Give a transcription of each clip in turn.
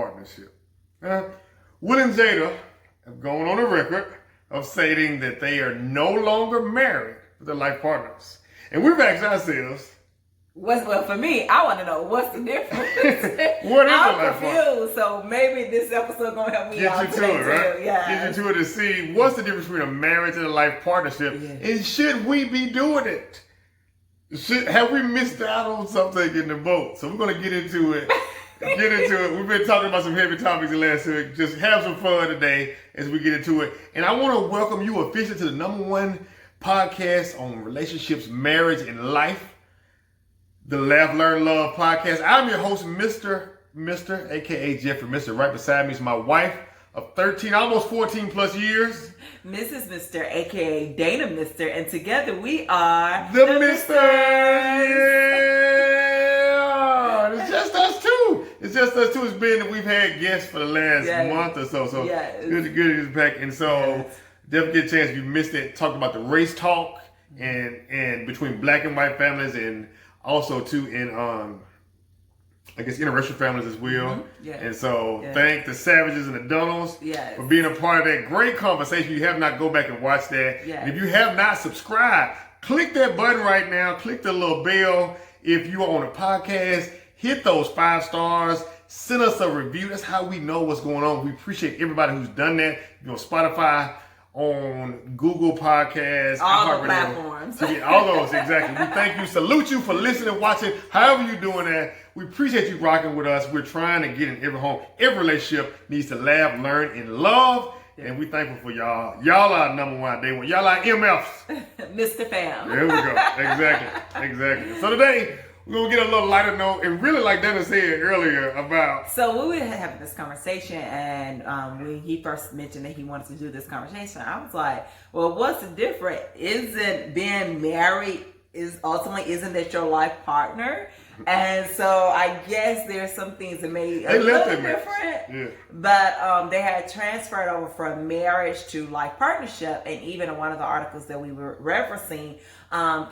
partnership. Will and Jada have gone on the record of stating that they are no longer married to their life partners. And we've asked ourselves, well, for me, I want to know what's the difference. What is I'm a life partner? confused, so maybe this episode gonna help me out Get you to it, right? too. Yeah. Get you to it to see what's the difference between a marriage and a life partnership, and should we be doing it? Have we missed out on something in the boat? So we're gonna get into it. We've been talking about some heavy topics the last week. Just have some fun today as we get into it. And I want to welcome you officially to the #1 podcast on relationships, marriage, and life, the Laugh, Learn, Love podcast. I'm your host, MrJMr, aka Jeffrey Mr. Right beside me is my wife of 13, almost 14 plus years. MrJMr, aka Dana Mr., and together we are the Mr. Yeah! It's just us two. It's been that we've had guests for the last month or so. So good to get it back. And so definitely get a chance if you missed it. Talked about the race talk and between black and white families, and also too in I guess interracial families as well. And so thank the Savages and the Donalds for being a part of that great conversation. If you have not, go back and watch that. And if you have not subscribed, click that button right now. Click the little bell. If you are on a podcast, hit those 5 stars. Send us a review. That's how we know what's going on. We appreciate everybody who's done that. If you're on Spotify, on Google Podcasts, all the platforms. All those, exactly. We thank you, salute you for listening, watching, however you're doing that. We appreciate you rocking with us. We're trying to get in every home. Every relationship needs to laugh, learn, and love. And we're thankful for y'all. Y'all are #1 day one. Y'all are MFs. Mr. Fam. There we go. Exactly. So today, we're going to get a little lighter note, and really like Dana said earlier about... So we were having this conversation, and when he first mentioned that he wanted to do this conversation, I was like, well, what's the difference? Isn't being married isn't that your life partner? And so I guess there's some things that made a little different, but they had transferred over from marriage to life partnership. And even in one of the articles that we were referencing,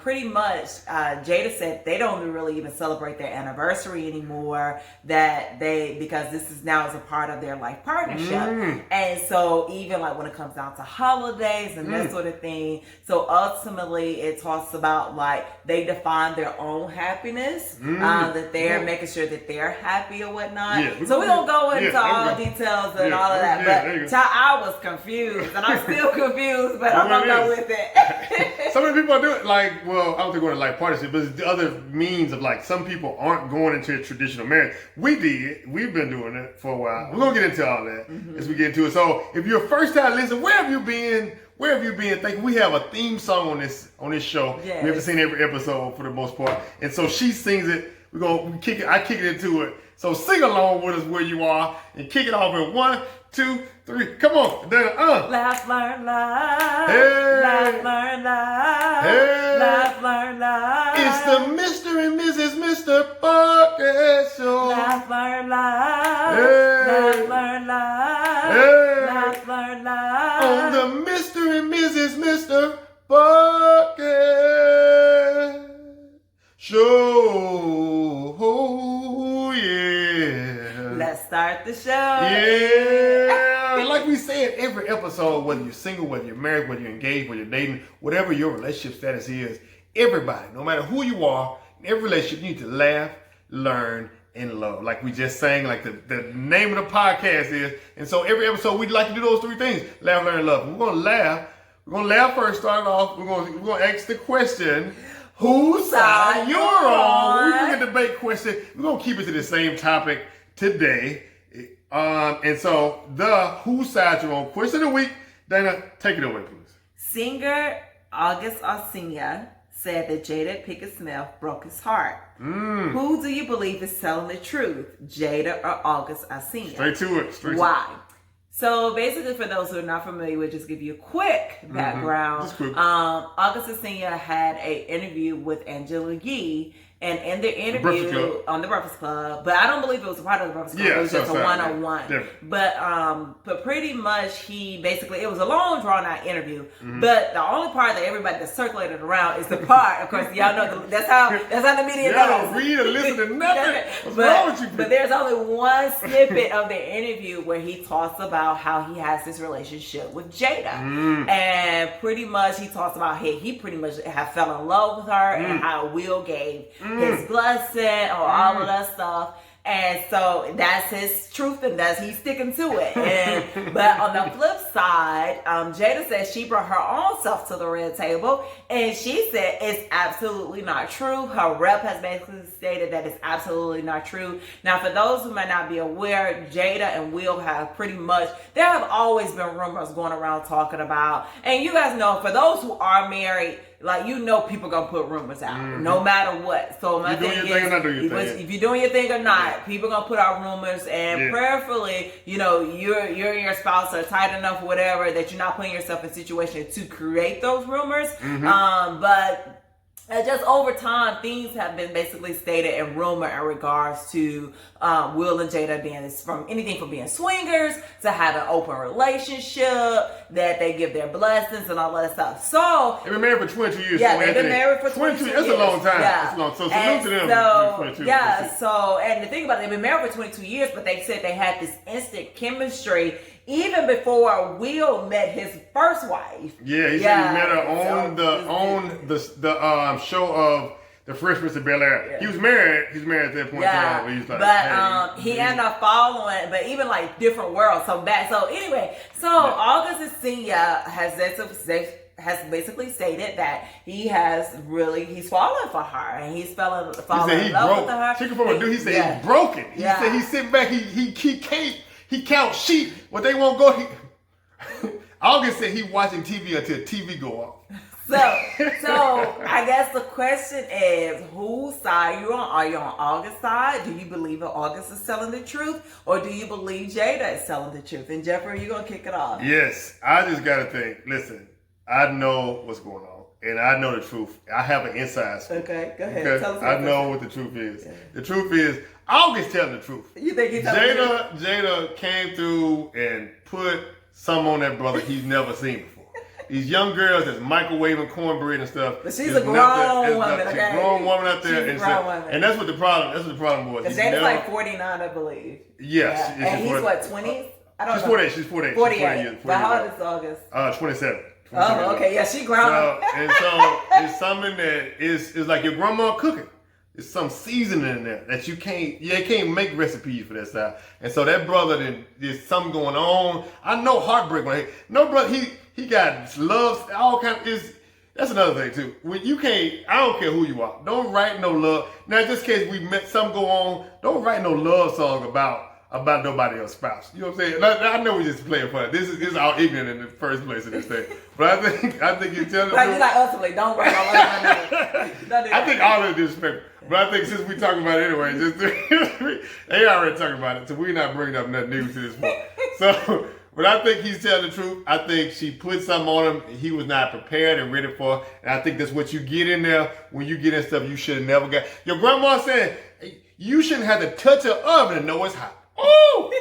pretty much Jada said they don't really even celebrate their anniversary anymore, because this is now as a part of their life partnership. And so even like when it comes down to holidays and that sort of thing, so ultimately it talks about like they define their own happiness, that they're making sure that they're happy or whatnot. So we don't go into all details and all of that, but I was confused, and I'm still confused, but I'm gonna go with it. So many people do it like, well, I don't think we're going to like partnership, but the other means of like some people aren't going into a traditional marriage. We've been doing it for a while. We're gonna get into all that as we get into it. So if you're a first time listener, where have you been? Thank you. We have a theme song on this show. We haven't seen every episode for the most part, and so she sings it. I kick it into it. So sing along with us where you are and kick it off in 1, 2, 3. Come on. Laugh, learn, love. Hey. Laugh, learn, love. Hey. Laugh, learn, love. It's the Mr. and Mrs. Mr. Podcast Show. Laugh, learn, love. Hey. Laugh, learn, love. Hey. Laugh, learn, love. On the Mr. and Mrs. Mr. Podcast Show. Oh, yeah. Let's start the show. Yeah. Like we say in every episode, whether you're single, whether you're married, whether you're engaged, whether you're dating, whatever your relationship status is, everybody, no matter who you are, in every relationship, you need to laugh, learn, and love. Like we just sang, like the name of the podcast is. And so every episode, we'd like to do those 3 things: laugh, learn, and love. We're going to laugh. We're going to laugh first, start off. We're going to ask the question, whose side you're on? We're going to debate question. We're going to keep it to the same topic today. And so the whose side you're on question of the week. Dana, take it away, please. Singer August Alsina said that Jada Pinkett Smith broke his heart. Who do you believe is telling the truth, Jada or August Alsina? Straight to it. Why? So basically, for those who are not familiar with, just give you a quick background. Just quick. August Alsina had an interview with Angela Yee, And in the interview on the Breakfast Club, but I don't believe it was a part of the Breakfast Club. It was just a one-on-one. But pretty much he basically, it was a long drawn-out interview. But the only part that everybody that circulated around is the part, of course, y'all know that's how the media Y'all does. don't read or listen to nothing. What's wrong with you? But there's only one snippet of the interview where he talks about how he has this relationship with Jada, and pretty much he talks about he pretty much have fell in love with her, and how Will gave his blessing or all of that stuff. And so that's his truth, and he's sticking to it. But on the flip side, Jada said she brought her own self to the red table, and she said it's absolutely not true. Her rep has basically stated that it's absolutely not true. Now, for those who might not be aware, Jada and Will have there have always been rumors going around talking about, and you guys know, for those who are married, like, you know, people gonna put rumors out no matter what. So my thing is, if you're doing your thing or not, people gonna put out rumors, and prayerfully, you know, you and your spouse are tight enough, whatever, that you're not putting yourself in a situation to create those rumors. But just over time, things have been basically stated in rumor in regards to Will and Jada being from anything from being swingers to having an open relationship, that they give their blessings and all that stuff. So they've been married for 22 years. Yeah, they've been married for 22 years. That's a long time. Yeah. That's a long. So salute to them. And the thing about it, they've been married for 22 years, but they said they had this instant chemistry even before Will met his first wife. Yeah, he said he met her on the show of The Fresh Prince of Bel-Air. Yeah. He was married. He's married at that point in time. He was like, he ended up following, but even like different worlds. So anyway, August Senior has basically stated that he's fallen for her, and he's fallen in love with her. Chicken from a dude. He said he's broken. He said he's sitting back. He counts sheep, but they won't go. August said he watching TV until TV go off. So I guess the question is, whose side you on? Are you on August's side? Do you believe that August is telling the truth, or do you believe Jada is telling the truth? And Jeffrey, you're gonna kick it off. Yes, I just gotta think. Listen, I know what's going on, and I know the truth. I have an inside scoop. Okay, go ahead. Tell us I know what the truth is. Yeah. The truth is, August telling the truth. You think he's telling the truth? Jada came through and put some on that brother he's never seen before. These young girls that's microwaving cornbread and stuff. But she's a grown woman, okay? She's a grown woman out there. She's a grown woman. And that's what the problem was. Because Jada's like 49, I believe. Yes. Yeah. And he's what, 20? I don't know. She's 48. 48. But how old is August? 27. Oh, okay. Yeah, she grown. So it's something that is like your grandma cooking. It's some seasoning in there that you can't make recipes for that stuff. And so that brother, there's something going on. I know heartbreak when no brother, he got love, all kind of, that's another thing too. When you can't, I don't care who you are. Don't write no love. Now, just in case we met something go on, don't write no love song about nobody else's spouse. You know what I'm saying? I know we're just playing fun. This is all ignorant in the first place in this thing. But I think you're telling Like, you're like, ultimately, don't write all that. I think all of this is disrespectful. But I think since we talking about it anyway, they already talking about it, so we're not bringing up nothing new to this point. So, but I think he's telling the truth. I think she put something on him he was not prepared and ready for. And I think that's what you get in there when you get in stuff you should have never got. Your grandma said you shouldn't have to touch an oven to know it's hot. Oh!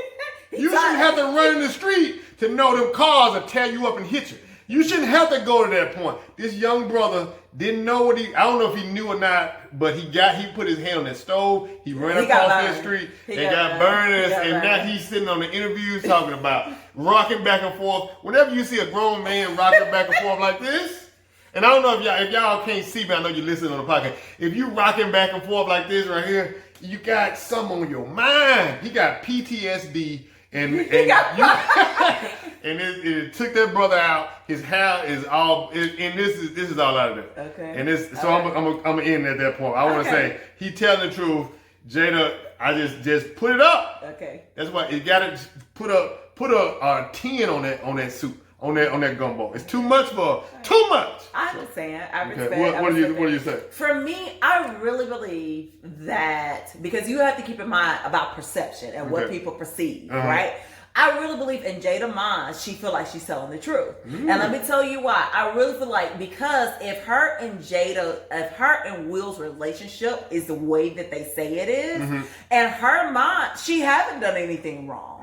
You shouldn't have to run in the street to know them cars will tear you up and hit you. You shouldn't have to go to that point. This young brother didn't know what I don't know if he knew or not, but he put his hand on that stove. He ran across that street and got burned. And now he's sitting on the interviews talking about rocking back and forth. Whenever you see a grown man rocking back and forth like this, and I don't know if y'all can't see me, I know you're listening on the podcast. If you rocking back and forth like this right here, you got something on your mind. He got PTSD. And it took that brother out. His hair is all, and this is all out of there. Okay. And I'm gonna end at that point. I want to say he telling the truth. Jada, I just put it up. Okay. That's why you gotta put a 10 on that soup. On that gumbo. It's too much. I understand. I respect. What do you say? For me, I really believe that, because you have to keep in mind about perception and what people perceive, right? I really believe in Jada mind, she feel like she's telling the truth. And let me tell you why. I really feel like, because if her and Will's relationship is the way that they say it is, in her mind, she haven't done anything wrong.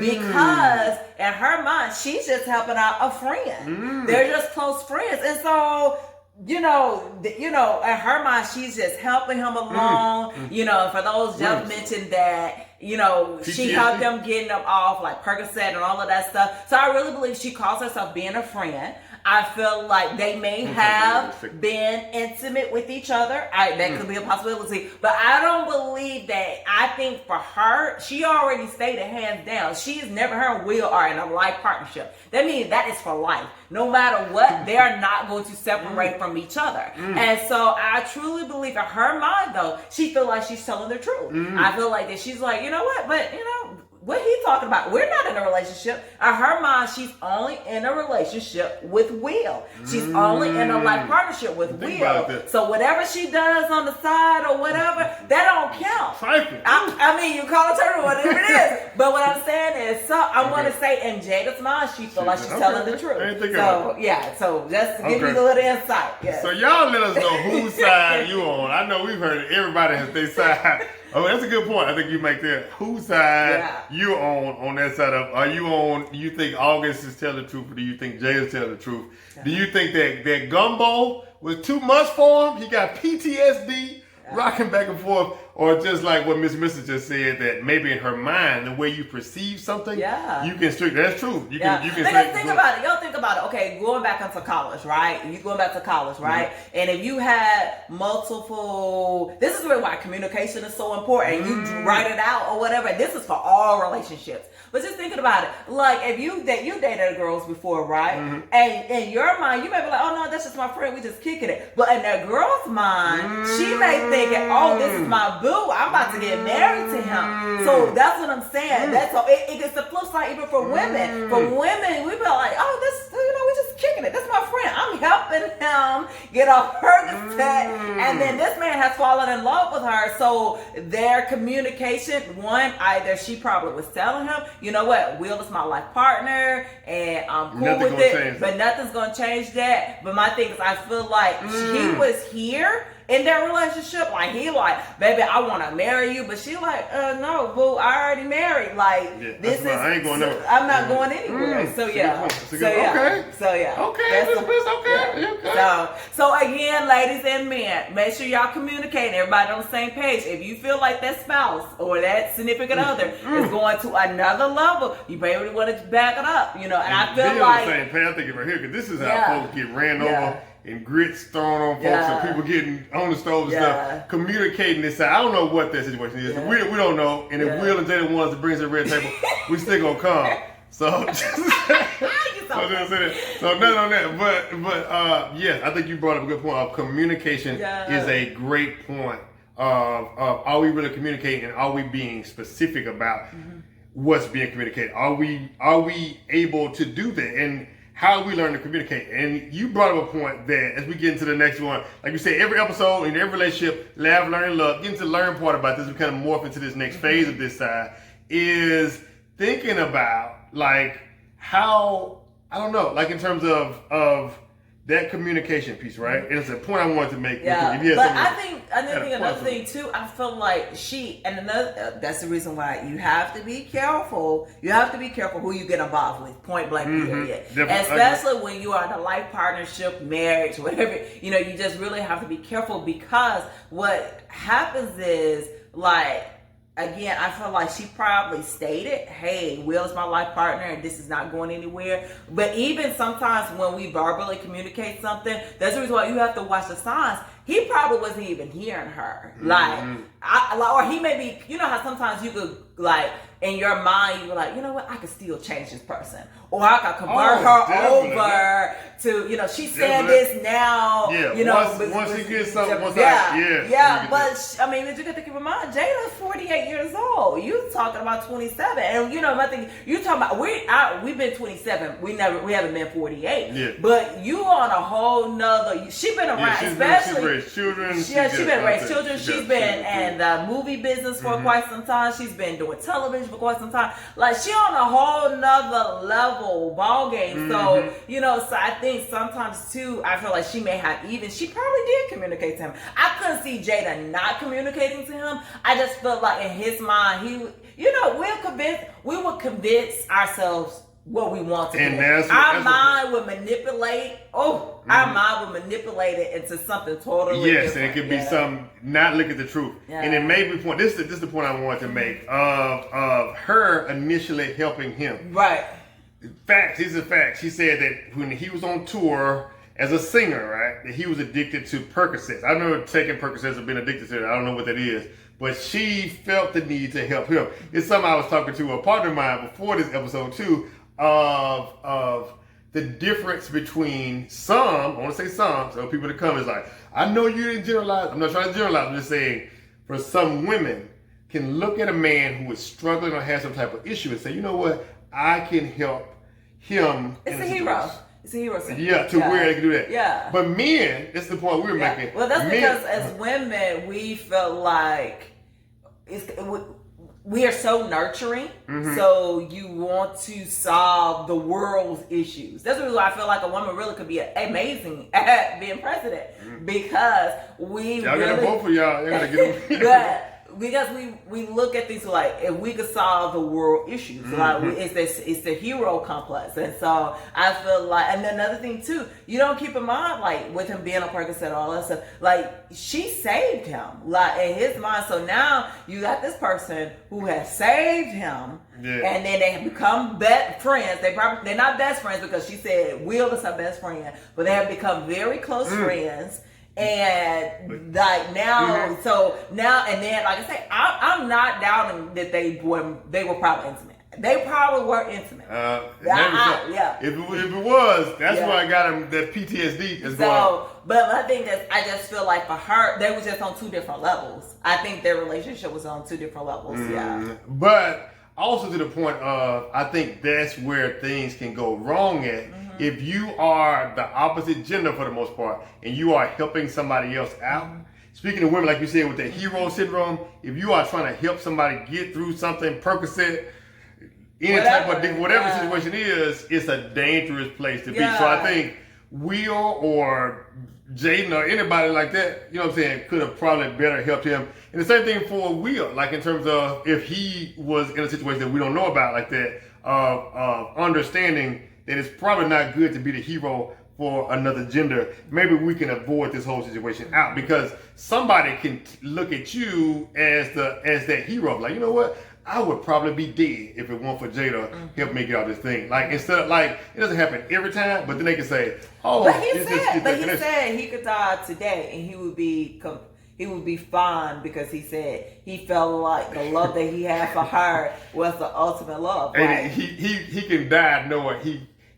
Because in her mind, she's just helping out a friend. They're just close friends. And so, in her mind, she's just helping him along. For those just mentioned that, she helped them getting them off like Percocet and all of that stuff. So I really believe she calls herself being a friend. I feel like they may have been intimate with each other. That could be a possibility. But I don't believe that. I think for her, she already stated hands down, she's never, her and Will are in a life partnership. That means that is for life. No matter what, they are not going to separate from each other. And so I truly believe in her mind, though, she feels like she's telling the truth. I feel like that she's like, you know what? But, what he talking about? We're not in a relationship. In her mind, she's only in a relationship with Will. She's only in a life partnership with Will. So whatever she does on the side or whatever, that don't count. I mean, you call it her whatever it is. But what I'm saying is, I'm going to say in Jada's mind, she feels like she's telling the truth. So just to give you a little insight. Yeah. So y'all let us know whose side you on. I know we've heard everybody has their side. Oh, that's a good point. I think you make that. Whose side you on that side of? Are you on? Do you think August is telling the truth, or do you think Jay is telling the truth? Do you think that Gumbo was too much for him? He got PTSD, rocking back and forth, or just like what MrJMr just said, that maybe in her mind, the way you perceive something, you can strict. That's true. You can. Think about it. Y'all think about it. Okay, going back into college, right? You going back to college, right? And if you had multiple, this is really why communication is so important. You write it out or whatever. This is for all relationships. But just thinking about it, like if you dated girls before, right? And in your mind, you may be like, oh no, that's just my friend. We just kicking it. But in that girl's mind, she may think, oh, this is my boo. I'm about to get married to him. So that's what I'm saying. That's all. It gets the flip side even for women. For women, we be like, oh, this, we just kicking it. That's my friend. I'm helping him get off her set. And then this man has fallen in love with her. So their communication, one, either she probably was telling him, you know what, Will is my life partner, and I'm cool with it, but nothing's gonna change that. But my thing is, I feel like he was here in their relationship, like he like, baby, I want to marry you, but she like, no, boo, I already married. Like this is, I ain't going nowhere. I'm not going anywhere. So So again, ladies and men, make sure y'all communicate. Everybody on the same page. If you feel like that spouse or that significant other is going to another level, you maybe want to back it up, And I feel like on the same page. I think right here, because this is how folks get ran over. And grits thrown on folks and people getting on the stove and stuff, communicating this side. I don't know what that situation is. We don't know. And if Will and Jada wants to bring us to the red table, we still gonna come. So nothing on that. But yes, I think you brought up a good point of communication is a great point of are we really communicating, and are we being specific about what's being communicated? Are we able to do that? And how we learn to communicate. And you brought up a point that as we get into the next one, like you say, every episode in every relationship, laugh, learn, love, get into the learn part about this, we kind of morph into this next phase of this side, is thinking about like how, I don't know, like in terms of that communication piece, right? And it's a point I wanted to make. But I think another thing too, I feel like that's the reason why you have to be careful. You have to be careful who you get involved with, point blank period. Especially when you are in a life partnership, marriage, whatever, you just really have to be careful, because what happens is, like, again, I feel like she probably stated, hey, Will is my life partner and this is not going anywhere. But even sometimes when we verbally communicate something, that's the reason why you have to watch the signs. He probably wasn't even hearing her. Or he may be, how sometimes you could, like, in your mind, you're like, you know what, I could still change this person. Or I could convert her over to, she said this now. Once she gets something, but I mean, you got to keep in mind, Jada's 48 years old. You talking about 27, and my thing, you talking about we've been 27. We haven't been 48. Yeah. But you on a whole nother. She been around, especially. She's raised children. She's been raised children. She's been in the movie business for quite some time. She's been doing television relationship for quite some time. Like, she on a whole nother level ball game. So, you know, so I think sometimes too, I feel like she may have she probably did communicate to him. I couldn't see Jada not communicating to him. I just felt like in his mind, you know, we would convince ourselves what we want to do. Our mind would manipulate. Our mind would manipulate it into something totally different. And it could be some not look at the truth. And it made me point. This is the point I wanted to make of her initially helping him. Right. Facts. These are facts. She said that when he was on tour as a singer, right, that he was addicted to Percocets. I remember taking Percocets and being addicted to it. I don't know what that is. But she felt the need to help him. It's something I was talking to a partner of mine before this episode too, of the difference between some, I want to say some, so people that come is like, I know you didn't generalize. I'm not trying to generalize. I'm just saying, for some women can look at a man who is struggling or has some type of issue and say, you know what, I can help him. It's a hero. It's a hero syndrome. Yeah, to where they can do that. Yeah. But men, that's the point we were making. Well, that's because as women, we felt like we are so nurturing, so you want to solve the world's issues. That's why I feel like a woman really could be amazing at being president, because we y'all really, gotta vote for y'all. You gotta get them. Because we look at things like, if we could solve the world issues, like it's the hero complex. And so I feel like, and then another thing too, you don't keep in mind, like with him being on Percocet and all that stuff, like she saved him, like in his mind. So now you got this person who has saved him, and then they have become friends. They're not best friends, because she said Will is her best friend, but they have become very close friends. And like now, so now and then, like I say, I'm not doubting that they were probably intimate. They probably were intimate. If it was, that's why I got him that PTSD as well. But I think that I just feel like for her, they was just on two different levels. I think their relationship was on two different levels. But also to the point of, I think that's where things can go wrong at. If you are the opposite gender for the most part, and you are helping somebody else out, speaking of women, like you said, with the hero syndrome, if you are trying to help somebody get through something, Percocet, whatever situation is, it's a dangerous place to be. So I think Will or Jada or anybody like that, you know what I'm saying, could have probably better helped him. And the same thing for Will, like in terms of if he was in a situation that we don't know about like that, of understanding that it's probably not good to be the hero for another gender. Maybe we can avoid this whole situation out, because somebody can look at you as that hero. Like, you know what? I would probably be dead if it weren't for Jada help me get out this thing. Like, instead of, like, it doesn't happen every time, but then they can say, oh, but he said he could die today and he would be fine, because he said he felt like the love that he had for her was the ultimate love. Right? And he can die knowing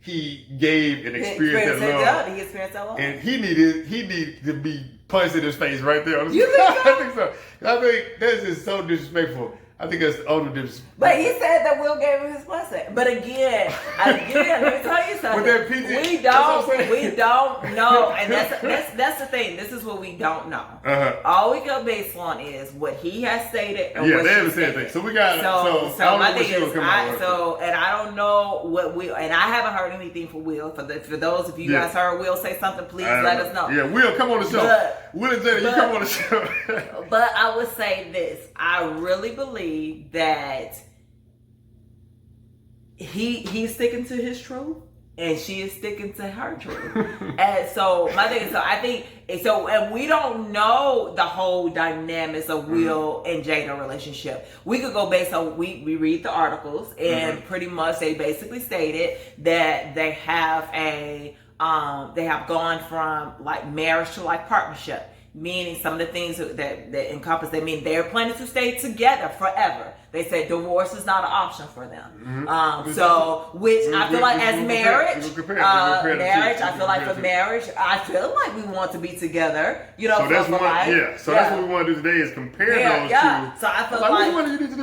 he gave and experienced that love. He experienced that love. And he needed to be punched in his face right there. You think so? I think so. I think that's just so disrespectful. I think that's the older difference. But he said that Will gave him his blessing. But again, let me tell you something. We don't know, and that's the thing. This is what we don't know. All we can base on is what he has stated. And what they haven't said anything. So we got so my thing is, and I don't know what Will, and I haven't heard anything for Will. For those of you guys heard Will say something, please let us know. Yeah, Will, come on the show. Will and Jada, you come on the show. But I would say this: I really believe that he's sticking to his truth and she is sticking to her truth. And so my thing is, so I think so, and we don't know the whole dynamics of Will and Jada relationship. We could go based on we read the articles, and pretty much they basically stated that they have gone from like marriage to like partnership. Meaning some of the things that encompass, they mean they're planning to stay together forever. They said divorce is not an option for them. Which I feel like as marriage, I feel like for marriage, I feel like we want to be together. You know, so that's what we want to do today is compare those two. So I feel like which one do you need to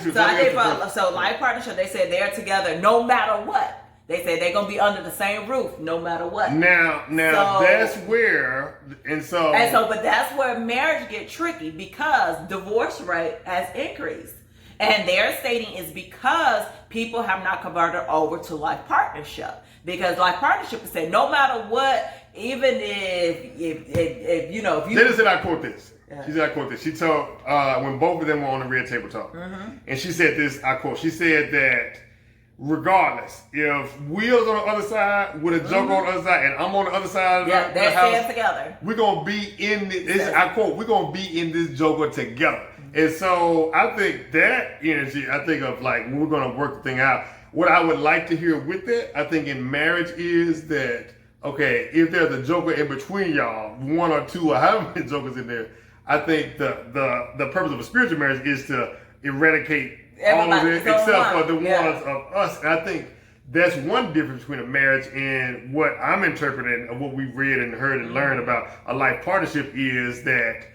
do? So I think so life partnership, they said they're together no matter what. They say they're gonna be under the same roof no matter what. Now that's where, but that's where marriage get tricky, because divorce rate has increased, And they're stating is because people have not converted over to life partnership. Because life partnership is saying no matter what, even if you know, if you... Jada said, I quote this. She said, I quote this. She told, when both of them were on the Red Table Talk, and she said this, I quote, she said that regardless, if Will's on the other side with a joke on the other side and I'm on the other side of the house, stand together. We're going to be in this, I quote, we're going to be in this joker together. And so I think that energy, I think of like, we're going to work the thing out. What I would like to hear with that, I think in marriage is that, okay, if there's a joker in between y'all, one or two or however many jokers in there, I think the purpose of a spiritual marriage is to eradicate all of it except for the ones of us. And I think that's one difference between a marriage and what I'm interpreting of what we've read and heard and learned about a life partnership is that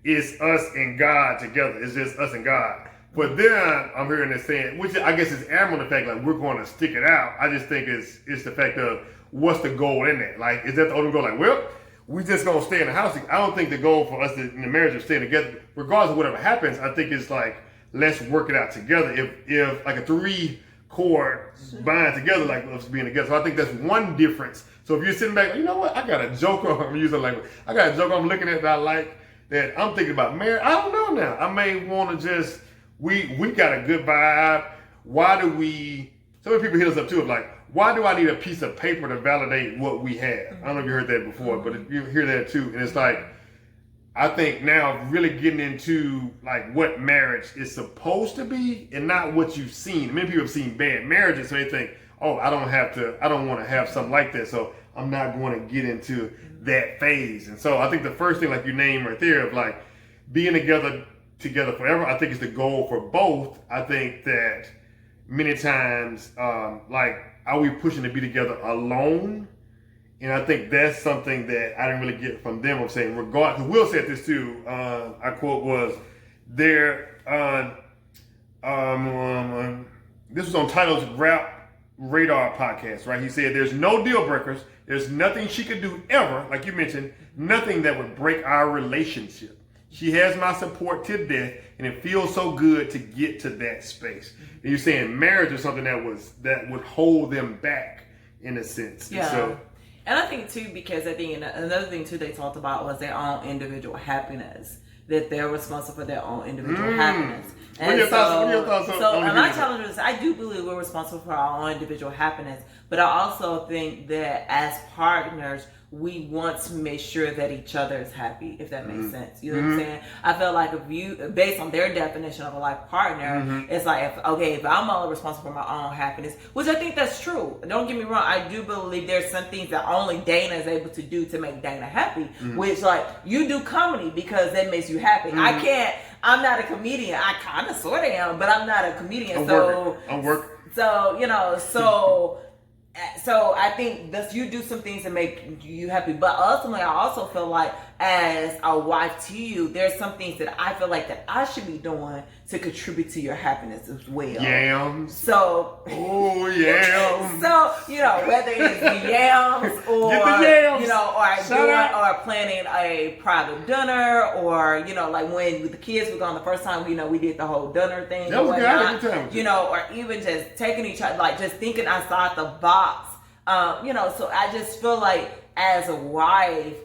it's us and God together. It's just us and God. But then I'm hearing this saying, which I guess is admirable, the fact like we're going to stick it out. I just think it's the fact of what's the goal in that? Like, is that the only goal? Like, well, we just gonna stay in the house. I don't think the goal for us in the marriage is staying together, regardless of whatever happens. I think it's like, let's work it out together. If like a 3-chord bind together, like us being together. So I think that's one difference. So if you're sitting back, you know what? I got a joker. I'm using language. I got a joker I'm looking at that I like, that I'm thinking about marriage. I don't know now. I may want to just, we got a good vibe. Why do we, so many people hit us up too of like, why do I need a piece of paper to validate what we have? I don't know if you heard that before, but you hear that too. And it's like, I think now really getting into like what marriage is supposed to be and not what you've seen. Many people have seen bad marriages, so they think, oh, I don't want to have something like that, so I'm not going to get into that phase. And so I think the first thing, like you named right there, of like being together forever, I think is the goal for both. I think that many times, like, are we pushing to be together alone? And I think that's something that I didn't really get from them of saying, regardless, Will said this too, I quote was, there, this was on Title's Rap Radar podcast, right? He said, there's no deal breakers. There's nothing she could do ever, like you mentioned, nothing that would break our relationship. She has my support to death, and it feels so good to get to that space. And you're saying marriage is something that would hold them back in a sense. Yeah. And I think too, because I think another thing too they talked about was their own individual happiness. That they're responsible for their own individual happiness. And what are your thoughts on my challenge is, I do believe we're responsible for our own individual happiness, but I also think that as partners, we want to make sure that each other is happy, if that makes sense. You know what I'm saying? I feel like if you, based on their definition of a life partner, it's like, if I'm only responsible for my own happiness, which I think that's true. Don't get me wrong. I do believe there's some things that only Dana is able to do to make Dana happy, which like, you do comedy because that makes you happy. I'm not a comedian. I kind of sort of am, but I'm not a comedian. I'm working. So I think that you do some things that make you happy, but ultimately I also feel like as a wife to you, there's some things that I feel like that I should be doing to contribute to your happiness as well. Yams. So, yams. So, whether it's the yams or, or planning a private dinner or, like when the kids were gone the first time, we did the whole dinner thing. That was good. I had a good time. Or even just taking each other, like just thinking outside the box. So I just feel like as a wife,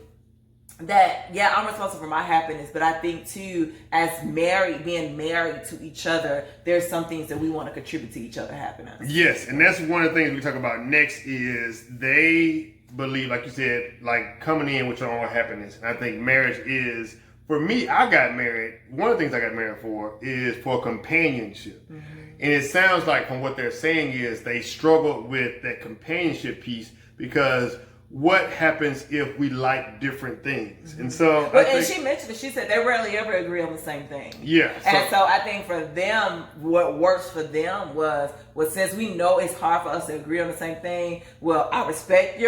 that I'm responsible for my happiness, but I think too, as being married to each other, there's some things that we want to contribute to each other's happiness. Yes, and that's one of the things we talk about next is they believe, like you said, like coming in with your own happiness. And I think marriage is, for me, I got married. One of the things I got married for is for companionship. And it sounds like from what they're saying is they struggled with that companionship piece because what happens if we like different things? And so, and she mentioned it. She said they rarely ever agree on the same thing. Yeah. And so I think for them, what works for them was since we know it's hard for us to agree on the same thing. Well, I respect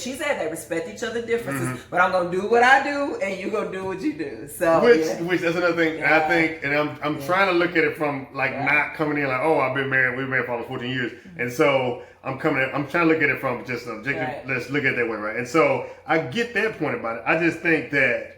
she said they respect each other's differences, but I'm gonna do what I do, and you gonna do what you do. So which that's another thing. I think, and I'm trying to look at it from like not coming in like, oh, I've been married. We've been married for almost 14 years, and so. I'm trying to look at it from just objective. Right. Let's look at it that way, right? And so I get that point about it. I just think that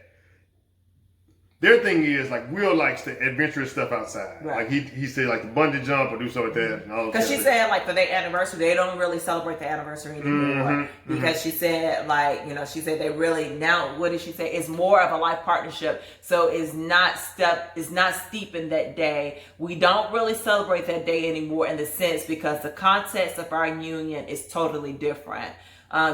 their thing is like Will likes the adventurous stuff outside. Right. Like he said like the bungee jump or do something like that. And all because she said like for their anniversary they don't really celebrate the anniversary anymore because she said like she said they really now what did she say it's more of a life partnership, so it's not steep in that day. We don't really celebrate that day anymore in the sense because the context of our union is totally different.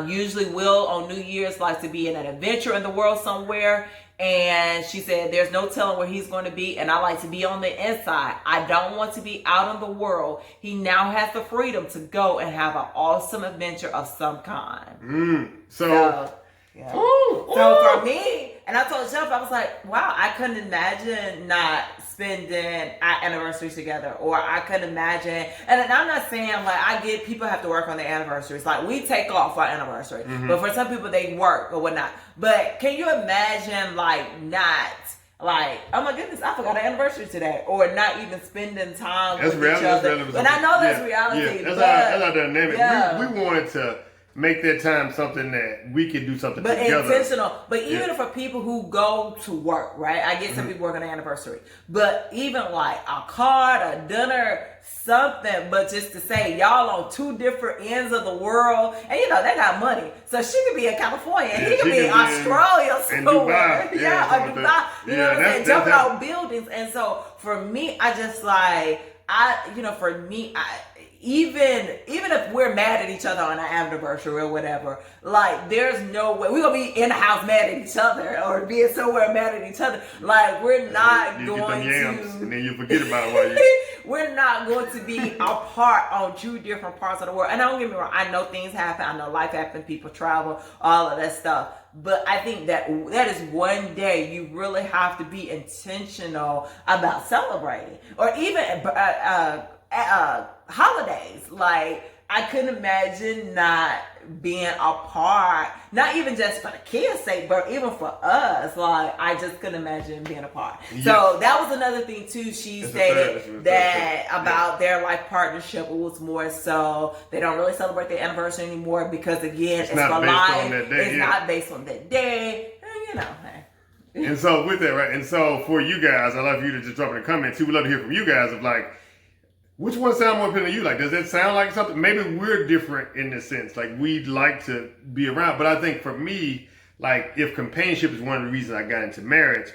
Usually Will on New Year's likes to be in an adventure in the world somewhere. And she said, there's no telling where he's going to be. And I like to be on the inside. I don't want to be out in the world. He now has the freedom to go and have an awesome adventure of some kind. So yeah. So for me, and I told Jeff, I was like, wow, I couldn't imagine not spending our anniversaries together, or I couldn't imagine, and I'm not saying like I get people have to work on their anniversaries, like we take off our anniversary, but for some people they work or whatnot. But can you imagine like not like, oh my goodness, I forgot our anniversary today, or not even spending time with each other? And I know that's reality. Yeah, that's our dynamic. Yeah. We wanted to make that time something that we could do something together. But intentional. But even for people who go to work, right? I get some people work on an anniversary. But even like a card, a dinner, something, but just to say y'all on two different ends of the world. And they got money. So she could be in California and he could be in Australia somewhere. Dubai. Dubai. You know what I'm saying? Jumping out buildings. And so for me, I just like, for me, even if we're mad at each other on our anniversary or whatever, like there's no way we're gonna be in the house mad at each other or being somewhere mad at each other. Like we're not you going get them yams, to, and then you forget about it while you. We're not going to be apart on two different parts of the world. And don't get me wrong, I know things happen. I know life happens. People travel, all of that stuff. But I think that is one day you really have to be intentional about celebrating, or even holidays. Like I couldn't imagine not being apart, not even just for the kids' sake, but even for us. Like I just couldn't imagine being apart. Yes. So that was another thing too. She stated that about their life partnership. It was more so they don't really celebrate their anniversary anymore because again, it's for life. It's not based on that day. And, And so with that, right? And so for you guys, I'd love for you to just drop in the comments too. We'd love to hear from you guys of like, which one sound more appealing to you? Like, does that sound like something? Maybe we're different in this sense. Like, we'd like to be around. But I think for me, like, if companionship is one of the reasons I got into marriage,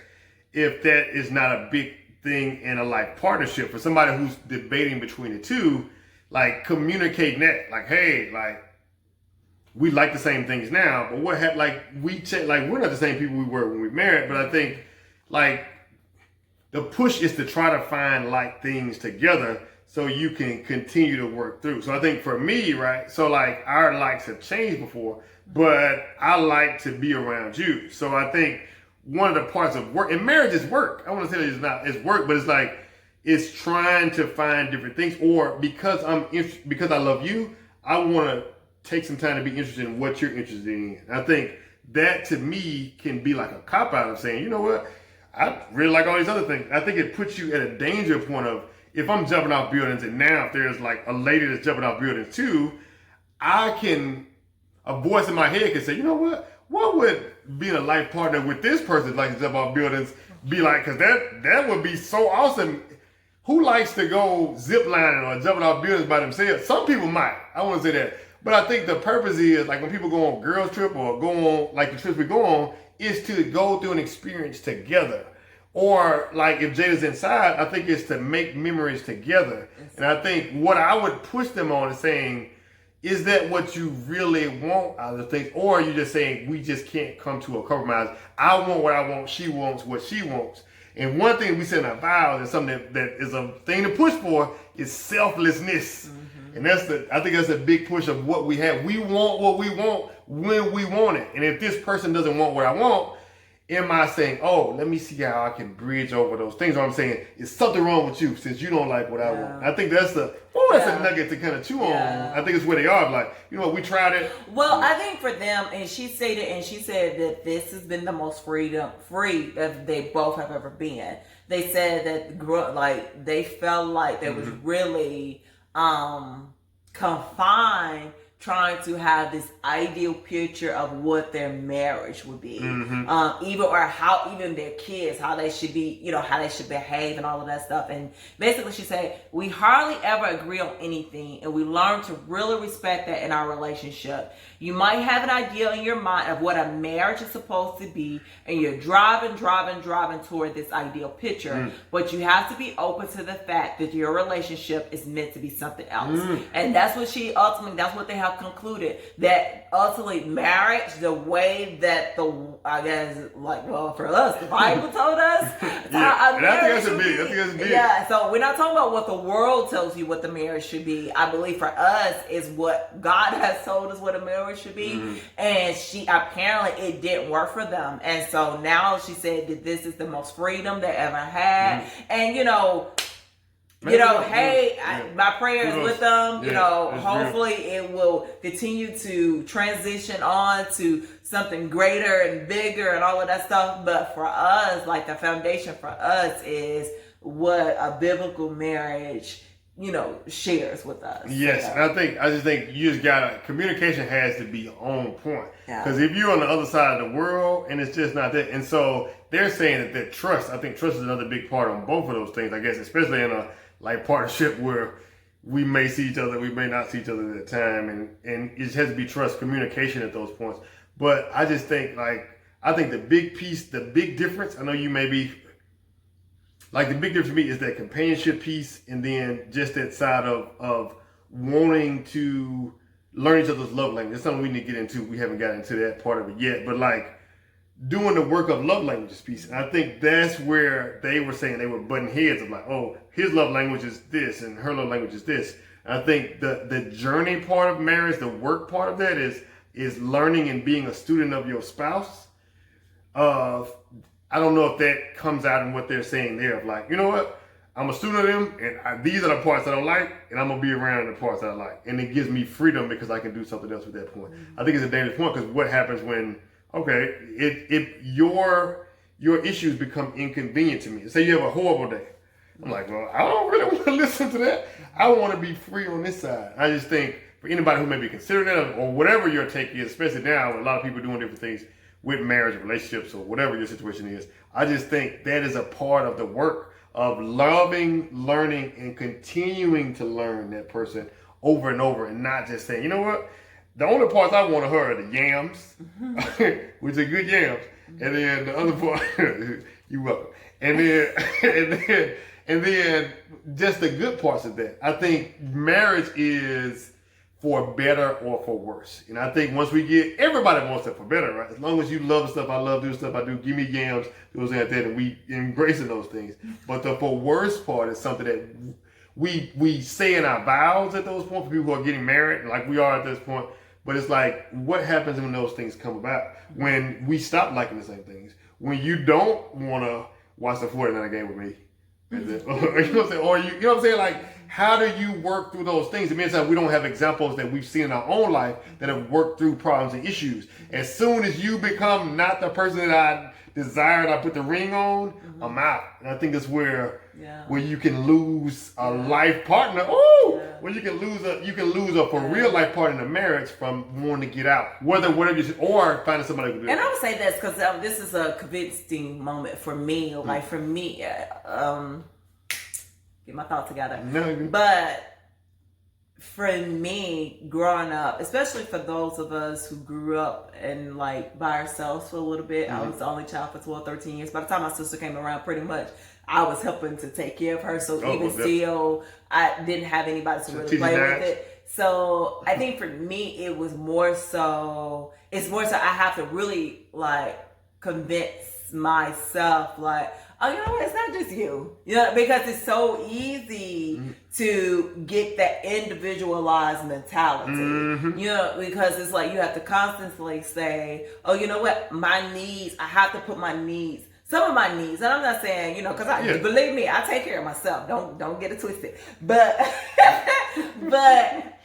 if that is not a big thing in a life partnership, for somebody who's debating between the two, like, communicating that. Like, hey, like, we like the same things now, but what happened? Like, we're not the same people we were when we married. But I think, like, the push is to try to find like things together so you can continue to work through. So I think for me, right, so like our likes have changed before, but I like to be around you. So I think one of the parts of work, and marriage is work. I want to say that it's work, but it's like, it's trying to find different things, or because I love you, I want to take some time to be interested in what you're interested in. And I think that to me can be like a cop out of saying, you know what, I really like all these other things. I think it puts you at a danger point of, if I'm jumping off buildings, and now if there's like a lady that's jumping off buildings too, a voice in my head can say, you know what would being a life partner with this person like to jump off buildings be like? Because that would be so awesome. Who likes to go zip lining or jumping off buildings by themselves? Some people might. I want to say that. But I think the purpose is, like when people go on girls trip or go on like the trips we go on, is to go through an experience together. Or like if Jada's inside, I think it's to make memories together. And I think what I would push them on is saying, is that what you really want out of the things? Or are you just saying, we just can't come to a compromise? I want what I want, she wants what she wants. And one thing we said in our vows, and something that is a thing to push for, is selflessness. Mm-hmm. And I think that's a big push of what we have. We want what we want when we want it. And if this person doesn't want what I want, am I saying, oh, let me see how I can bridge over those things? Or I'm saying, is something wrong with you since you don't like what I want? I think that's a nugget to kind of chew on. I think it's where they are. Like, you know, we tried it. Well, I think for them, and she said that this has been the most free that they both have ever been. They said that they felt like they was really confined trying to have this ideal picture of what their marriage would be, even their kids, how they should be, how they should behave and all of that stuff. And basically she said, we hardly ever agree on anything, and we learn to really respect that in our relationship. You might have an idea in your mind of what a marriage is supposed to be, and you're driving toward this ideal picture, but you have to be open to the fact that your relationship is meant to be something else. And that's what that's what they have concluded, that ultimately marriage, the way that for us, the Bible told us. I think that's a big. Yeah, so we're not talking about what the world tells you what the marriage should be. I believe for us is what God has told us what a marriage should be. And apparently it didn't work for them. And so now she said that this is the most freedom they ever had. And my prayer is with them. Hopefully it will continue to transition on to something greater and bigger and all of that stuff. But for us, like the foundation for us is what a biblical marriage, shares with us. Yes, and I just think you just gotta, communication has to be on point. Because if you're on the other side of the world and it's just not that, and so they're saying that trust, I think trust is another big part on both of those things, I guess, especially in a partnership where we may see each other, we may not see each other at the time, and it just has to be trust, communication at those points. But I just think the big difference, I know you may be, the big difference for me is that companionship piece, and then just that side of wanting to learn each other's love language. It's something we need to get into. We haven't gotten into that part of it yet, but doing the work of love languages piece. And I think that's where they were saying they were butting heads of his love language is this and her love language is this. And I think the journey part of marriage, the work part of that is learning and being a student of your spouse. I don't know if that comes out in what they're saying there of you know what? I'm a student of them, and these are the parts I don't like, and I'm going to be around the parts I like. And it gives me freedom because I can do something else with that point. I think it's a dangerous point because what happens when, if your issues become inconvenient to me. Say you have a horrible day. I'm like, well, I don't really want to listen to that. I want to be free on this side. I just think for anybody who may be considering that or whatever your take is, especially now, a lot of people doing different things with marriage, relationships, or whatever your situation is, I just think that is a part of the work of loving, learning, and continuing to learn that person over and over, and not just saying, you know what? The only parts I want to hear are the yams, which are good yams, and then the other part, you're welcome. And then just the good parts of that. I think marriage is for better or for worse. And I think once we get, everybody wants it for better, right? As long as you love the stuff I love, do the stuff I do, give me yams, those and that, and we embracing those things. But the for worse part is something that we say in our vows at those points for people who are getting married, like we are at this point. But it's what happens when those things come about? When we stop liking the same things. When you don't want to watch the 49er game with me. You know what I'm saying? Or you know what I'm saying? How do you work through those things? It means that we don't have examples that we've seen in our own life that have worked through problems and issues. As soon as you become not the person that I desired, I put the ring on, I'm out. And I think that's where you can lose a life partner. Where you can lose a for real life partner in a marriage from wanting to get out. Whatever you or finding somebody who can do it. And I would say this because this is a convincing moment for me. For me, get my thoughts together. But for me, growing up, especially for those of us who grew up and by ourselves for a little bit, I was the only child for 12, 13 years. By the time my sister came around, pretty much I was helping to take care of her. So still, I didn't have anybody to really play with it. So I think for me, it's more so I have to really convince myself oh, you know what? It's not just you. Because it's so easy to get that individualized mentality. Because it's you have to constantly say, oh, you know what? My needs, I have to put my needs, some of my needs, and I'm not saying, because believe me, I take care of myself. Don't get it twisted. But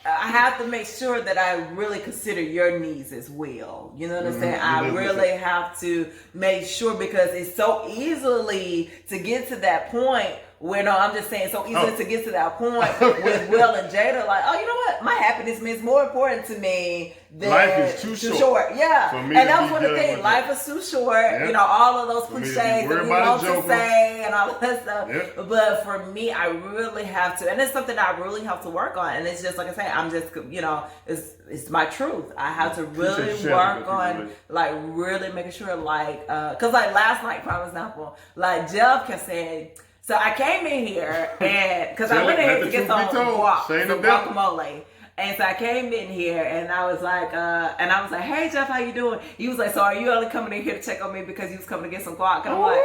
I have to make sure that I really consider your needs as well. You know what I'm saying? I really have to make sure because it's so easily to get to that point I'm just saying, so easy to get to that point with Will and Jada, like, oh, you know what? My happiness means more important to me than life is too short. Yeah. And that was one of the things. Life is too short. Yep. You know, all of those cliches that we want to say and all of that stuff. Yep. But for me, I really have to, and it's something that I really have to work on. And it's just like I say, I'm just, you know, it's my truth. I have to really work on, like, really making sure, like, because like last night, for example, like Jeff kept saying, so I came in here and because I went in here to get some guacamole. And so I came in here and I was like, hey Jeff, how you doing? He was like, so are you only coming in here to check on me because you was coming to get some guac? And I'm like,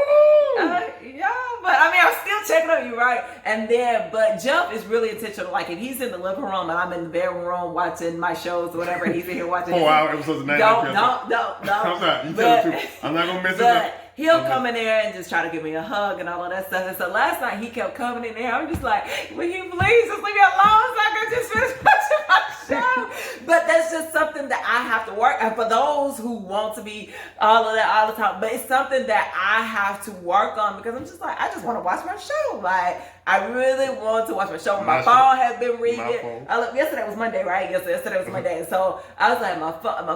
yeah, but I mean, I'm still checking on you, right? And then, but Jeff is really intentional. Like if he's in the living room and I'm in the bedroom watching my shows or whatever, he's in here watching. 4 hour episodes of 9 Don't. I'm sorry, you tell the truth. I'm not gonna miss it. He'll come in there and just try to give me a hug and all of that stuff. And so last night he kept coming in there. I'm just like, will you please just leave me alone so I can just finish watching my show? But that's just something that I have to work on for those who want to be all of that all the time. But it's something that I have to work on because I'm just like, I just want to watch my show. Like, I really want to watch my show. My phone had been ringing. Yesterday was Monday, right? Yesterday was Monday. And so I was like, my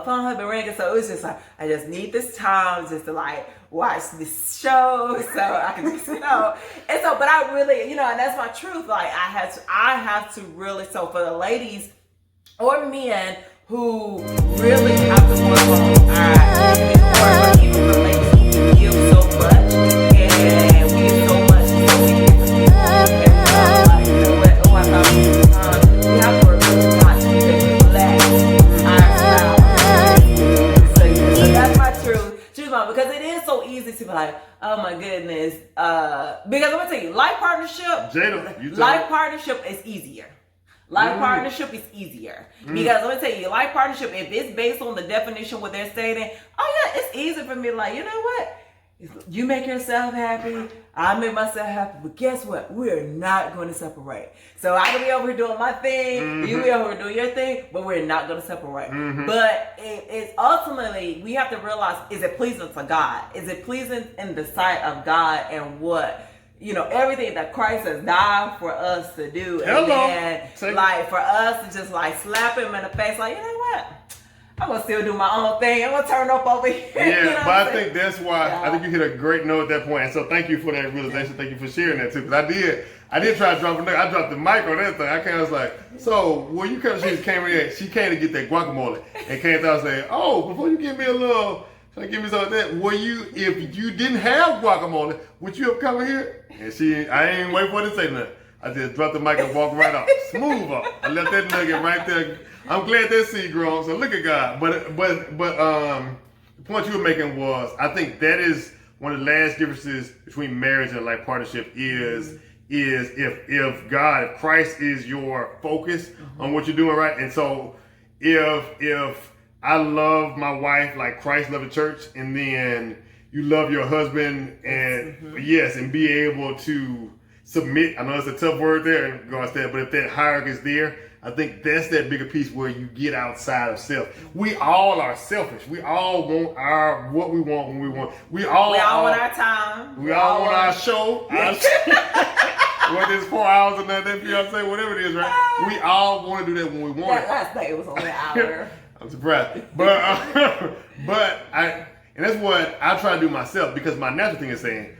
phone had been ringing. So it was just like, I just need this time just to like watch this show so I can just, you know. And so, but I really, you know, and that's my truth. Like I have to really, so for the ladies or men who really have to work on our even the ladies who give so much and we give so much we have to really not to relax ourselves. So that's my truth. Because it is so easy to be like, oh my goodness. Because I'm gonna tell you, life partnership is easier. Partnership is easier. Because I'm gonna tell you, life partnership, if it's based on the definition what they're stating, oh yeah, it's easy for me to like, you know what? You make yourself happy, I make myself happy, but guess what? We're not going to separate. So I can be over here doing my thing, you be over here doing your thing, but we're not going to separate. But it's ultimately, we have to realize, is it pleasing to God? Is it pleasing in the sight of God and what, you know, everything that Christ has died for us to do. And then, like, for us to just, like, slap him in the face, like, you know what? I'm going to still do my own thing. I'm going to turn up over here. Yeah, you know but I think that's why, I think you hit a great note at that point. And so thank you for that realization. Thank you for sharing that too. Because I did try to drop a note. I dropped the mic on that thing. I kind of was like, so when you come, she came in here, she came to get that guacamole. And came out and said, oh, before you give me a little, give me some of that, if you didn't have guacamole, would you have come here? And I ain't wait for her to say nothing. I just dropped the mic and walked right off. Smooth off. I left that nugget right there. I'm glad that seed grown, so look at God. But the point you were making was, I think that is one of the last differences between marriage and life partnership is if Christ is your focus on what you're doing, right? And so if I love my wife like Christ loved the church, and then you love your husband and and be able to submit. I know it's a tough word there in regards to that, but if that hierarchy is there, I think that's that bigger piece where you get outside of self. We all are selfish. We all want what we want when we want. We all want our time. We all want our show. Whether it's 4 hours or nothing, fiance, whatever it is, right? We all want to do that when we want it. Last night it was only an hour. I'm surprised, but and that's what I try to do myself, because my natural thing is saying,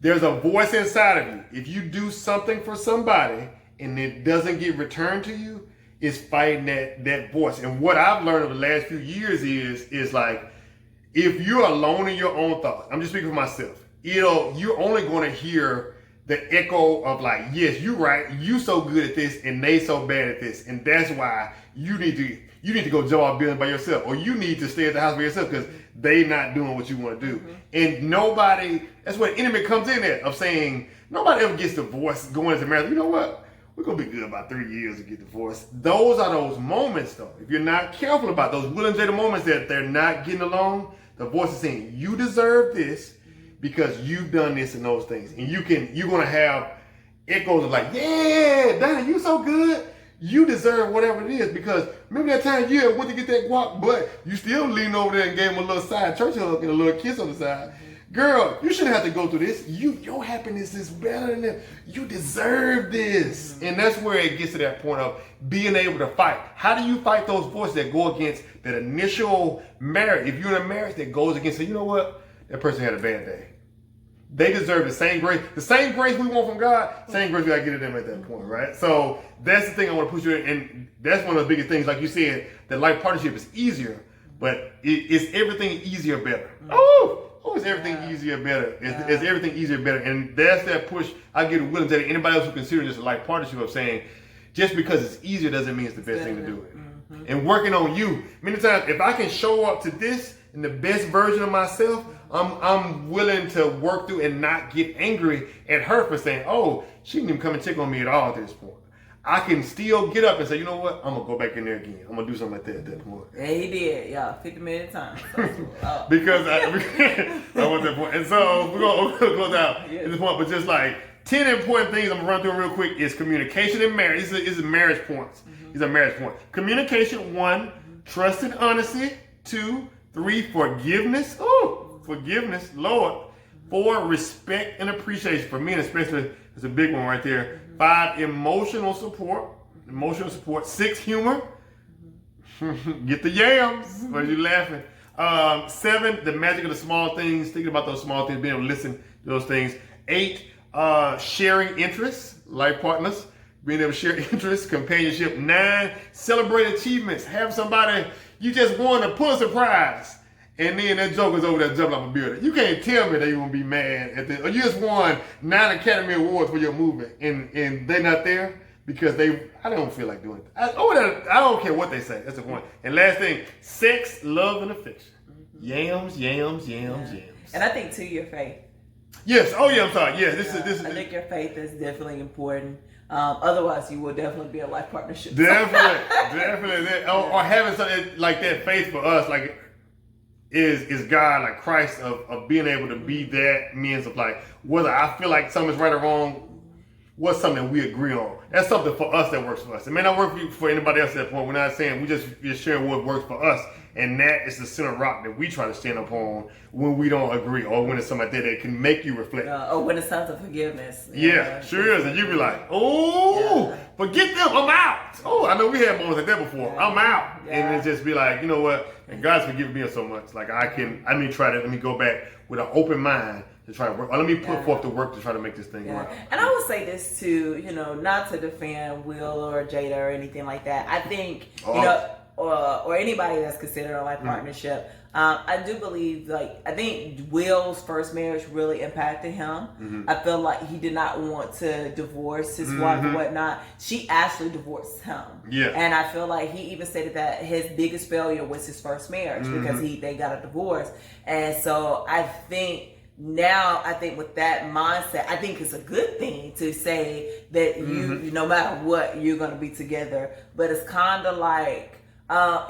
there's a voice inside of you. If you do something for somebody and it doesn't get returned to you, it's fighting that voice. And what I've learned over the last few years is like, if you're alone in your own thoughts, I'm just speaking for myself, you're only going to hear the echo of like, yes, you're right, you so good at this and they so bad at this. And that's why you need to go job building by yourself, or you need to stay at the house by yourself because they not doing what you want to do. And that's where the enemy comes in at, of saying, nobody ever gets divorced going into marriage. You know what? We're going to be good about 3 years to get divorced. Those are those moments, though. If you're not careful about those Will and Jada moments that they're not getting along, the voice is saying, you deserve this because you've done this and those things. And you're going to have echoes of like, yeah, Donna, you so good. You deserve whatever it is, because remember that time you went to get that guac, but you still leaned over there and gave him a little side church hug and a little kiss on the side. girl, you shouldn't have to go through this. Your happiness is better than that. You deserve this. And that's where it gets to that point of being able to fight. How do you fight those voices that go against that initial marriage? If you're in a marriage that goes against, say, you know what? That person had a bad day. They deserve the same grace. The same grace we want from God, same grace we got to get to them at that point, right? So that's the thing I want to push you in. And that's one of the biggest things, like you said, that life partnership is easier, but is everything easier better? Is everything easier better? Is everything easier better? And that's that push I get willing to anybody else who considers this a life partnership of saying, just because it's easier doesn't mean it's the best thing to do it. Mm-hmm. And working on you. Many times, if I can show up to this in the best version of myself, I'm willing to work through and not get angry at her for saying, oh, she didn't even come and check on me at all at this point. I can still get up and say, you know what? I'm going to go back in there again. I'm going to do something like that at that point. Yeah, he did. 50-minute time. So, because I want that point. And so we're going to close out at this point. But just like 10 important things I'm going to run through real quick is communication and marriage. These are marriage points. These are marriage points. Communication, 1, trust and honesty. 2, 3, forgiveness. Forgiveness, Lord. 4, respect and appreciation. For men especially, it's a big one right there. 5, emotional support. 6, humor. Get the yams. Why are you laughing? 7, the magic of the small things. Thinking about those small things, being able to listen to those things. 8, sharing interests, life partners. Being able to share interests, companionship. 9, celebrate achievements. Have somebody, you just won a Pulitzer Prize. And then that joker's over there jumping off a building. You can't tell me that you're going to be mad at this. Or you just won 9 Academy Awards for your movie. And they're not there because I don't feel like doing it. I don't care what they say. That's the point. And last thing, sex, love, and affection. Yams. And I think too, your faith. Yes. Oh yeah, I'm sorry. Yeah, this is. I think your faith is definitely important. Otherwise, you will definitely be a life partnership. Definitely. Or having something like that faith for us, like, is God, like Christ, of being able to be that means of like, whether I feel like something's right or wrong, what's something we agree on. That's something for us that works for us. It may not work for anybody else at that point. We're not saying, we're just sharing what works for us. And that is the center rock that we try to stand upon when we don't agree, or when it's something like that can make you reflect. Or when it's time for forgiveness. Yeah, sure is. And you be like, forget them, I'm out. Oh, I know we had moments like that before. I'm out. And it just be like, you know what? And God's forgiven me so much. Like let me go back with an open mind to try to work. Or let me put forth the work to try to make this thing work. And I will say this too, not to defend Will or Jada or anything like that. I think, or anybody that's considered a life partnership, I do believe, I think Will's first marriage really impacted him. I feel like he did not want to divorce his wife and whatnot. She actually divorced him. Yeah. And I feel like he even stated that his biggest failure was his first marriage because they got a divorce. And so I think with that mindset, I think it's a good thing to say that you, no matter what, you're going to be together. But it's kind of like, I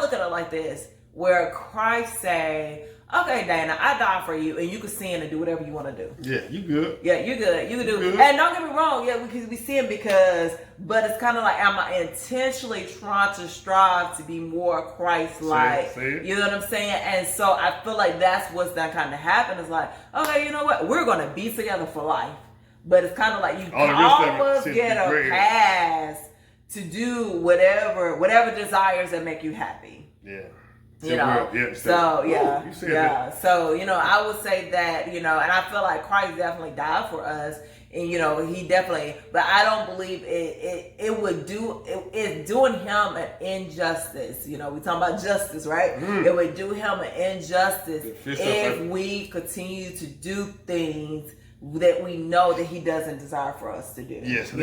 look at it like this, where Christ say, okay, Dana, I died for you, and you can sin and do whatever you want to do. Yeah, you good. Yeah, you good. You can do. And don't get me wrong, because we sin but it's kind of like, am I intentionally trying to strive to be more Christ-like? You know what I'm saying? And so I feel like that's what's that kind of happen. It's like, okay, you know what? We're going to be together for life. But it's kind of like you almost get a pass to do whatever desires that make you happy. Yeah. So I would say that, and I feel like Christ definitely died for us, and he definitely, but I don't believe it's doing him an injustice. We talking about justice, right? It would do him an injustice if we continue to do things that we know that he doesn't desire for us to do. Yes, and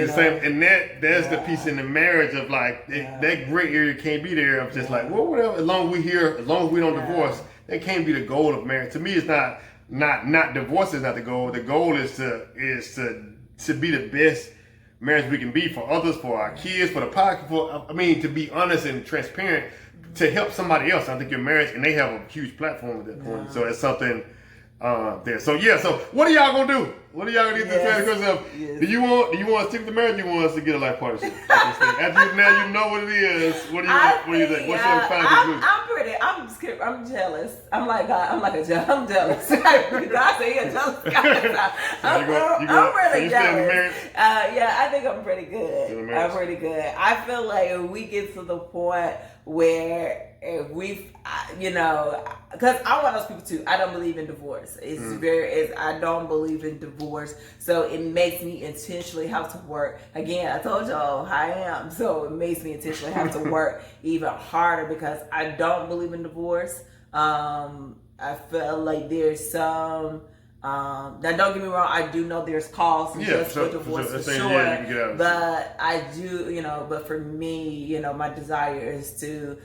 that's the piece in the marriage of like that gray area can't be there. I'm just like, well, whatever. As long as we don't divorce, that can't be the goal of marriage. To me, it's not divorce is not the goal. The goal is to be the best marriage we can be for others, for our kids, for the pocket. To be honest and transparent, to help somebody else. I think your marriage, and they have a huge platform at that point. So it's something. There. So what are y'all gonna do? What are y'all gonna do to tell the question of? Do you want to stick with the marriage? Or do you want us to get a life partnership? After now you know what it is. What do you think? What's your final conclusion? I'm pretty I'm jealous. I'm jealous. God said you're a jealous guy. I'm really jealous. Yeah, I think I'm pretty good. I feel like if we get to the point where because I'm one of those people too. I don't believe in divorce. I don't believe in divorce. So it makes me intentionally have to work. Again, I told y'all how I am. So it makes me intentionally have to work even harder because I don't believe in divorce. I feel like there's some. Now, don't get me wrong. I do know there's costs for divorce for sure. But I do, But for me, my desire is to,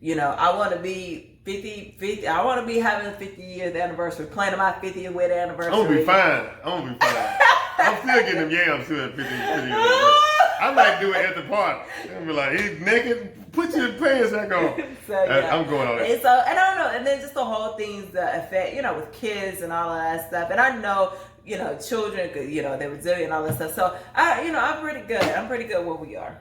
I want to be 50. I want to be having a 50 years anniversary, planning my 50th wedding anniversary. I'm gonna be fine. I'm still getting them yams too at 50 years anniversary. I might do it at the party. I'm be like, he's naked. Put your pants back on. I'm going on it. And I don't know. And then just the whole things that affect, with kids and all of that stuff. And I know, children, they're resilient and all that stuff. So I'm pretty good. I'm pretty good where we are.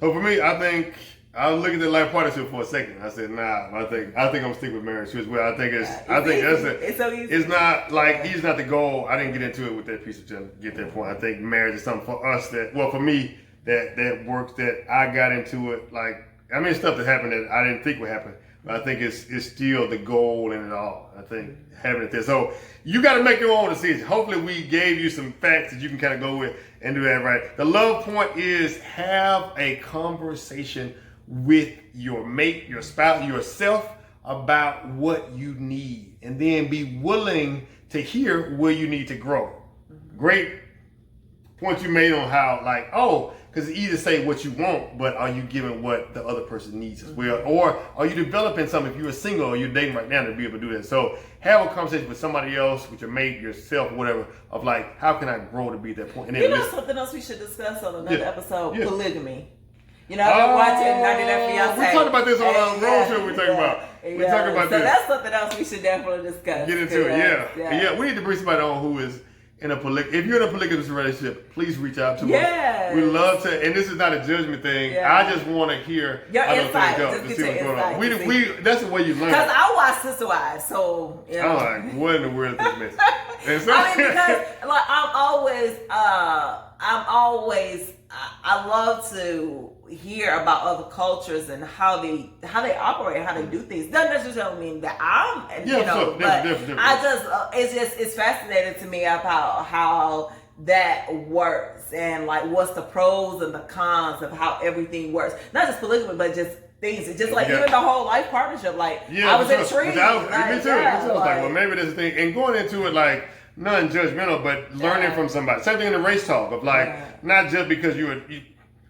Well, for me, I think I was looking at life partnership for a second. I said, nah. I think I'm gonna stick with marriage as well. It's so easy. It's not like he's not the goal. I didn't get into it with that piece of gem. Get that point. I think marriage is something for us for me that works. That I got into it stuff that happened that I didn't think would happen. But I think it's still the goal in it all. I think having it there. So you got to make your own decision. Hopefully we gave you some facts that you can kind of go with and do that right. The love point is have a conversation with your mate, your spouse, yourself about what you need. And then be willing to hear where you need to grow. Mm-hmm. Great point you made on how because it's easy to say what you want, but are you giving what the other person needs as well? Or are you developing something if you're single or you're dating right now to be able to do that? So have a conversation with somebody else, with your mate, yourself, whatever, of how can I grow to be at that point? And then something else we should discuss on another episode, polygamy. I've been watching 90 Day Fiancé. We talked about this on our road trip we talking about. We talking about this. So that's something else we should definitely discuss. Get into it, yeah. We need to bring somebody on who is in a if you're in a polygamous relationship, please reach out to us. We love to, and this is not a judgment thing. Yeah. I just want to hear your insight. To see what's going on. We that's the way you learn. Because I watch Sister Wives, so I'm like, what in the world is this? Because I love to hear about other cultures and how they operate, how they do things. Doesn't necessarily mean that different. It's fascinating to me about how that works and what's the pros and the cons of how everything works. Not just polygamy, but just things. It's just even the whole life partnership. I was intrigued. Me too. I was like, well, maybe there's a thing. And going into it non-judgmental, but learning from somebody. Same thing in the race talk of not just because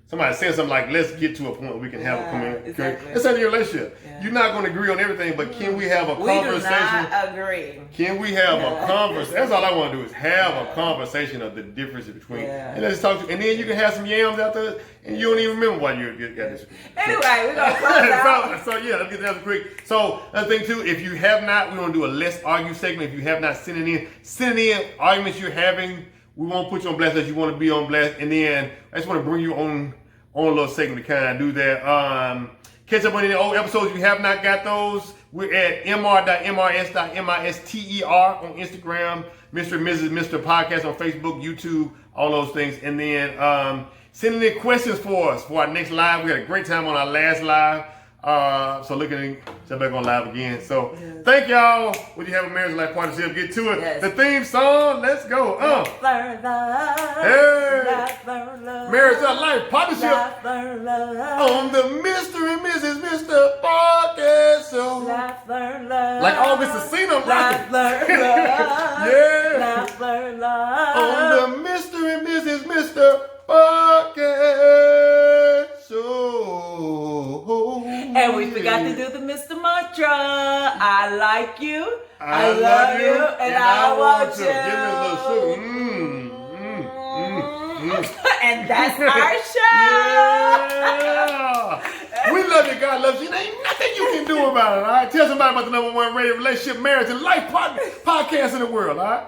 somebody saying something let's get to a point where we can have a community. Exactly. It's in your relationship. Yeah. You're not going to agree on everything, but can we have a conversation? We do not agree. Can we have a conversation? That's all I want to do is have a conversation of the difference between. And let's talk. And then you can have some yams out there, and you don't even remember why you got this. Anyway, we're going to close out. So let's get that quick. So another thing too, if you have not, we're going to do a Let's Argue segment. If you have not sent in arguments you're having. We won't put you on blast as you want to be on blast. And then I just want to bring you on a little segment to kind of do that. Catch up on any old episodes. If you have not got those, we're at mr.mrs.mister on Instagram, Mr. and Mrs. Mr. Podcast on Facebook, YouTube, all those things. And then send in questions for us for our next live. We had a great time on our last live. So jump back on live again. So thank y'all. What do you have a marriage and life partnership? Get to it. Yes. The theme song. Let's go. Learn love. Hey. Learn love. Marriage and life partnership. Learn love. On the Mr. and Mrs. Mr. Podcast Show. Learn love. Like all Mr. Cena, right? Learn love. Yeah. Learn love. On the Mr. and Mrs. Mr. Podcast Show. And we forgot to do the Mr. Mantra. I like you. I love you. And I want you. Give me a little sugar. And that's our show. Yeah. We love you. God loves you. There ain't nothing you can do about it. All right. Tell somebody about the #1 radio relationship, marriage, and life podcast in the world. All right.